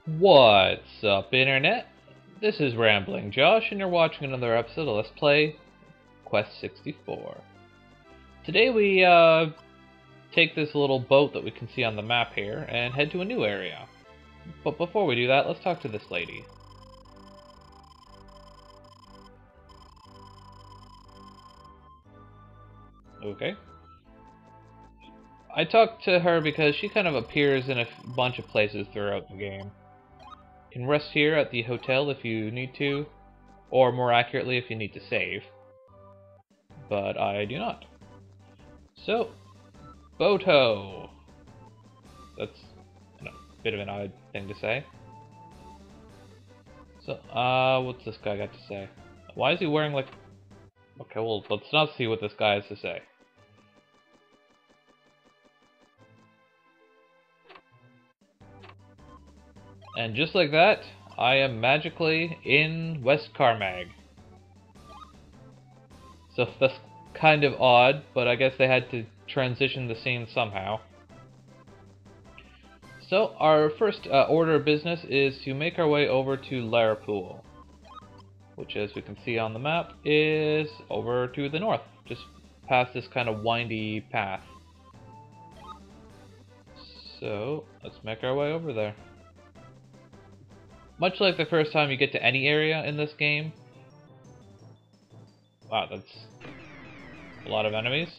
What's up, Internet? This is Rambling Josh, and you're watching another episode of Let's Play Quest 64. Today we take this little boat that we can see on the map here and head to a new area. But before we do that, let's talk to this lady. Okay. I talked to her because she kind of appears in a bunch of places throughout the game. You can rest here at the hotel if you need to, or more accurately if you need to save. But I do not. So, Boto. That's a bit of an odd thing to say. So, what's this guy got to say? Why is he wearing like... Okay, well, let's not see what this guy has to say. And just like that, I am magically in West Carmag. So that's kind of odd, but I guess they had to transition the scene somehow. So our first order of business is to make our way over to Larpool, which, as we can see on the map, is over to the north, just past this kind of windy path. So let's make our way over there. Much like the first time you get to any area in this game. Wow, that's a lot of enemies.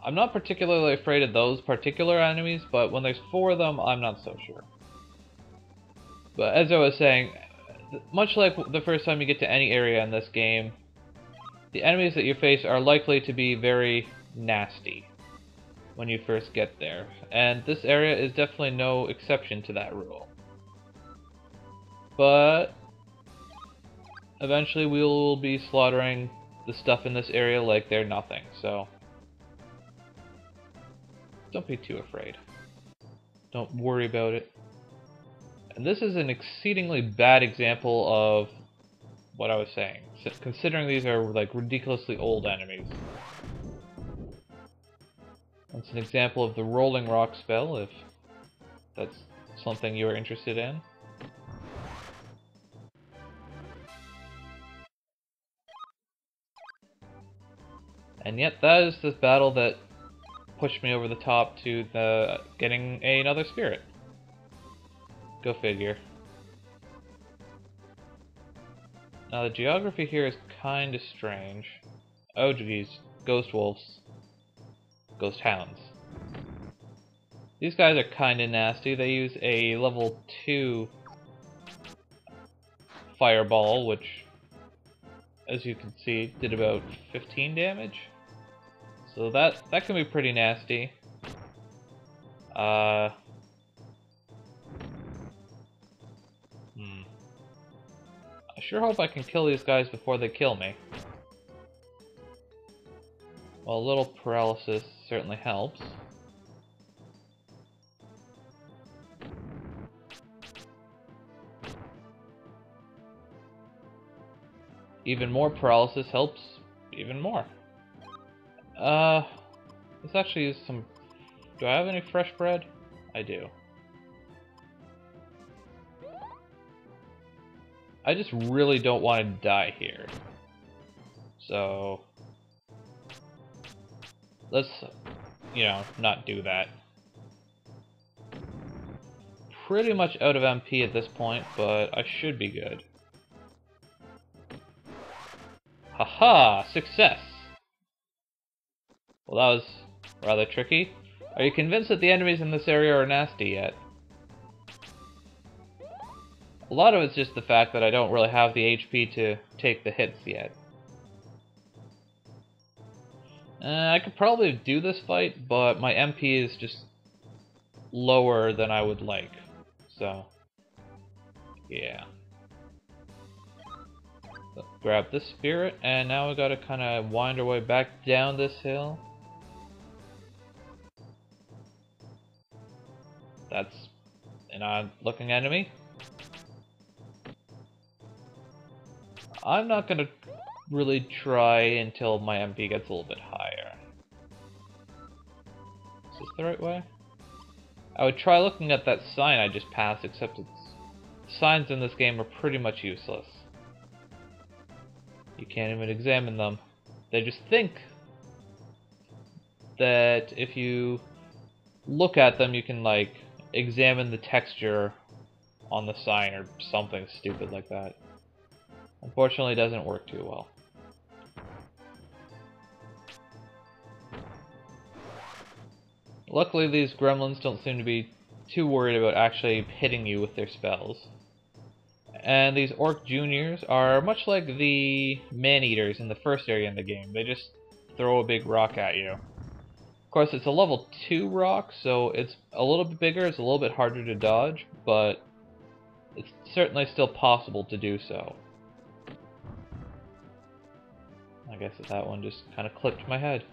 I'm not particularly afraid of those particular enemies, but when there's 4 of them, I'm not so sure. But as I was saying, much like the first time you get to any area in this game, the enemies that you face are likely to be very nasty when you first get there. And this area is definitely no exception to that rule. But eventually we will be slaughtering the stuff in this area like they're nothing, so don't be too afraid. Don't worry about it. And this is an exceedingly bad example of what I was saying, considering these are like ridiculously old enemies. That's an example of the Rolling Rock spell, if that's something you're interested in. And yet that is the battle that pushed me over the top to getting another spirit. Go figure. Now the geography here is kinda strange. Oh geez, ghost wolves. Ghost hounds. These guys are kinda nasty. They use a level 2 fireball, which, as you can see, did about 15 damage. So that can be pretty nasty. I sure hope I can kill these guys before they kill me. Well, a little paralysis certainly helps. Even more paralysis helps even more. Let's actually use some... Do I have any fresh bread? I do. I just really don't want to die here. So... let's, not do that. Pretty much out of MP at this point, but I should be good. Haha! Success! Well, that was rather tricky. Are you convinced that the enemies in this area are nasty yet? A lot of it's just the fact that I don't really have the HP to take the hits yet. I could probably do this fight, but my MP is just lower than I would like. So, yeah. So, grab this spirit, and now we gotta kind of wind our way back down this hill. That's an odd-looking enemy. I'm not gonna really try until my MP gets a little bit higher. Is this the right way? I would try looking at that sign I just passed, except signs in this game are pretty much useless. You can't even examine them. They just think that if you look at them, you can, like, examine the texture on the sign or something stupid like that. Unfortunately, it doesn't work too well. Luckily, these gremlins don't seem to be too worried about actually hitting you with their spells. And these Orc Juniors are much like the Man-Eaters in the first area in the game. They just throw a big rock at you. Of course, it's a level 2 rock, so it's a little bit bigger, it's a little bit harder to dodge, but it's certainly still possible to do so. I guess that one just kind of clipped my head.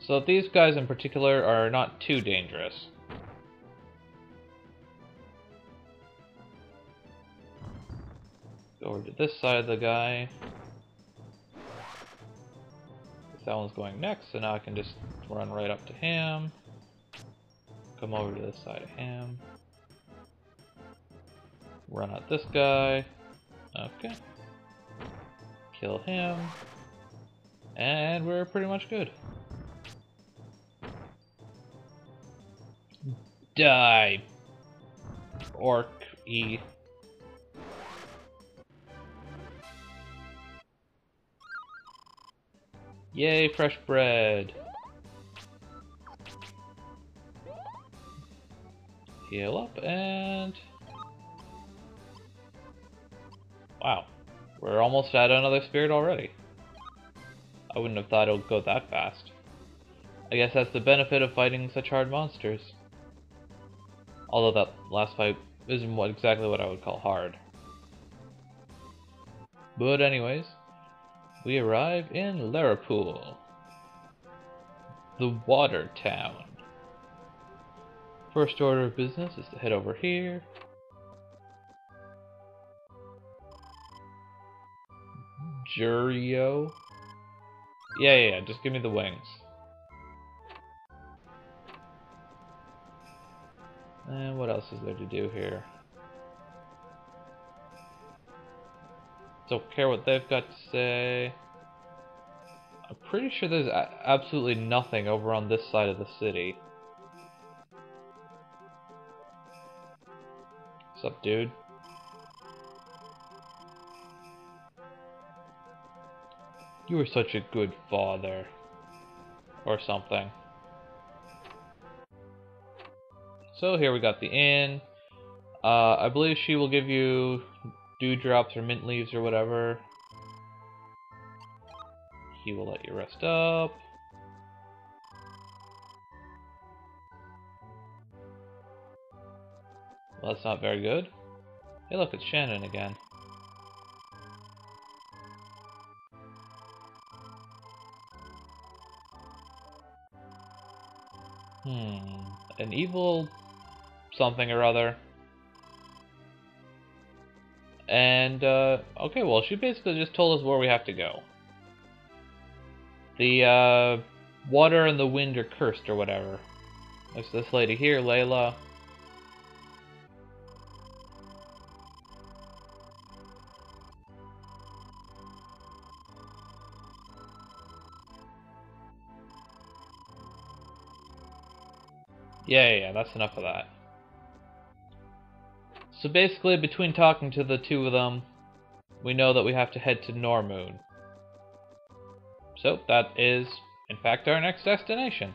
So these guys in particular are not too dangerous. Go over to this side of the guy. That one's going next, so now I can just run right up to him. Come over to this side of him. Run at this guy. Okay. Kill him. And we're pretty much good. Die! Orc-y. Yay, fresh bread! Heal up and... Wow. We're almost at another spirit already. I wouldn't have thought it would go that fast. I guess that's the benefit of fighting such hard monsters. Although that last fight isn't exactly what I would call hard. But anyways, we arrive in Larapool, the water town. First order of business is to head over here. Jurio? Yeah, just give me the wings. And what else is there to do here? Don't care what they've got to say. I'm pretty sure there's absolutely nothing over on this side of the city. What's up, dude? You were such a good father. Or something. So here we got the inn. I believe she will give you dewdrops or mint leaves or whatever. He will let you rest up. Well, that's not very good. Hey look, it's Shannon again. An evil something or other. And, okay, well, she basically just told us where we have to go. The, water and the wind are cursed or whatever. There's this lady here, Layla. Yeah, that's enough of that. So basically, between talking to the two of them, we know that we have to head to Normoon. So, that is, in fact, our next destination.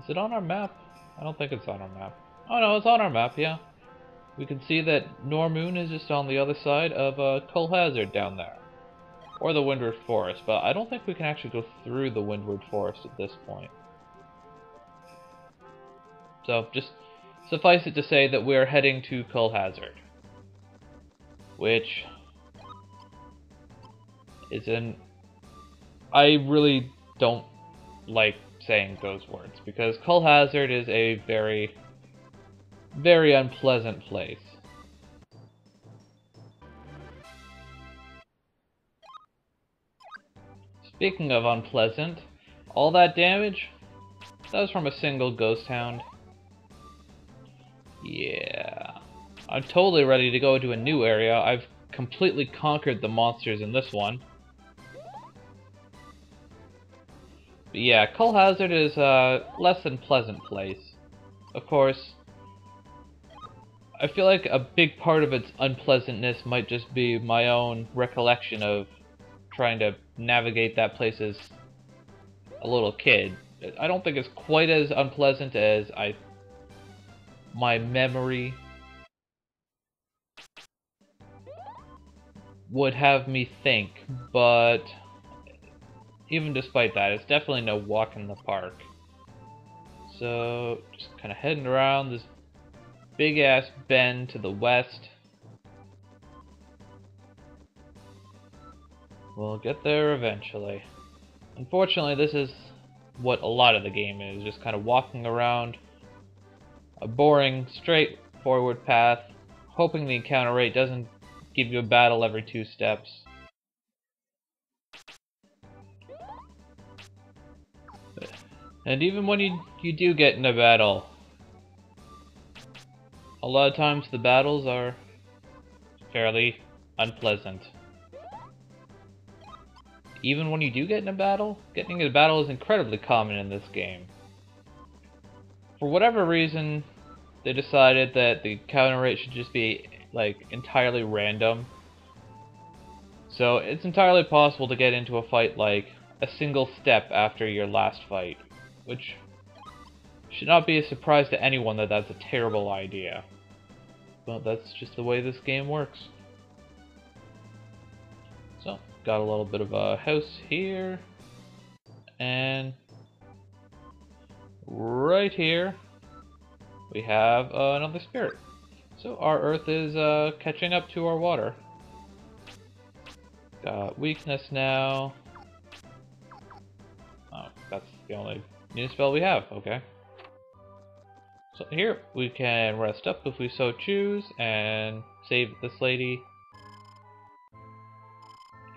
Is it on our map? I don't think it's on our map. Oh no, it's on our map, yeah. We can see that Normoon is just on the other side of Colhazard down there. Or the Windward Forest, but I don't think we can actually go through the Windward Forest at this point. So, just suffice it to say that we're heading to Colhazard. Which is an... I really don't like saying those words, because Colhazard is a very, very unpleasant place. Speaking of unpleasant, all that damage, that was from a single Ghost Hound. Yeah. I'm totally ready to go to a new area. I've completely conquered the monsters in this one. But yeah, Cull Hazard is a less than pleasant place. Of course, I feel like a big part of its unpleasantness might just be my own recollection of trying to navigate that place as a little kid. I don't think it's quite as unpleasant as my memory would have me think, but even despite that, it's definitely no walk in the park. So, just kind of heading around this big ass bend to the west. We'll get there eventually. Unfortunately, this is what a lot of the game is, just kind of walking around a boring, straightforward path, hoping the encounter rate doesn't give you a battle every 2 steps. And even when you do get in a battle, a lot of times the battles are fairly unpleasant. Even when you do get in a battle, getting in a battle is incredibly common in this game. For whatever reason, they decided that the encounter rate should just be, like, entirely random. So it's entirely possible to get into a fight, like, a single step after your last fight. Which should not be a surprise to anyone that that's a terrible idea. But that's just the way this game works. So, got a little bit of a house here. And right here, we have another spirit. So our earth is catching up to our water. Got weakness now. Oh, that's the only new spell we have, okay. So here, we can rest up if we so choose, and save this lady.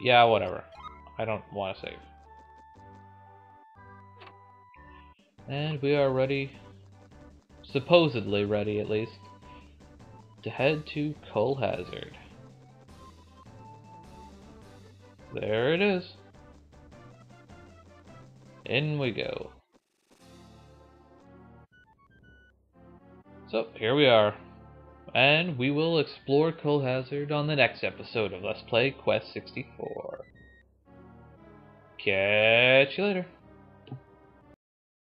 Yeah, whatever. I don't want to save. And we are ready, supposedly ready at least, to head to Cull Hazard. There it is. In we go. So, here we are. And we will explore Cull Hazard on the next episode of Let's Play Quest 64. Catch you later.